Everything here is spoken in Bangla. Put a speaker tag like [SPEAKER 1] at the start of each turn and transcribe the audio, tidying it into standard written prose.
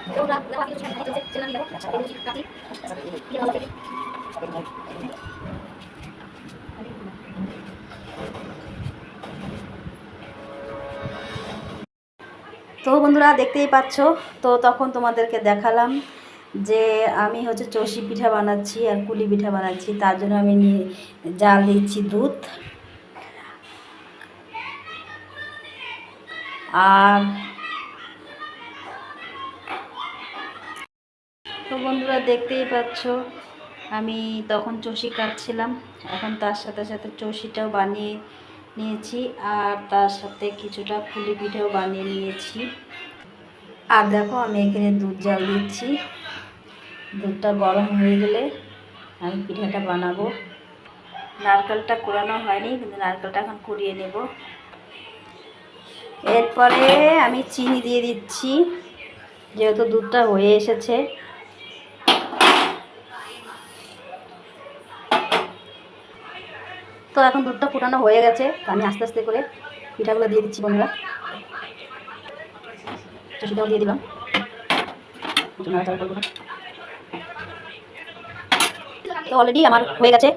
[SPEAKER 1] তো বন্ধুরা দেখতেই পাচ্ছ, তো তখন তোমাদেরকে দেখালাম যে আমি হচ্ছে চষি পিঠা বানাচ্ছি আর কুলি পিঠা বানাচ্ছি। তার জন্য আমি জাল দিচ্ছি দুধ। আর তো বন্ধুরা দেখতেই পাচ্ছ, আমি তখন চষি কাটছিলাম, এখন তার সাথে সাথে চষিটাও বানিয়ে নিয়েছি আর তার সাথে কিছুটা পুলি পিঠাও বানিয়ে নিয়েছি। আর দেখো আমি এখানে দুধ জাল দিচ্ছি। দুধটা গরম হয়ে গেলে আমি পিঠাটা বানাবো। নারকেলটা কোরানো হয়নি, কিন্তু নারকেলটা এখন কুড়িয়ে নেব। এরপরে আমি চিনি দিয়ে দিচ্ছি, যেহেতু দুধটা হয়ে এসেছে। তো এখন দুধটা ফুটানো হয়ে গেছে, আমি আস্তে আস্তে করে পিঠাগুলো দিয়ে দিচ্ছি বন্ধুরা। চষিটাও দিয়ে দিলাম। তো অলরেডি আমার হয়ে গেছে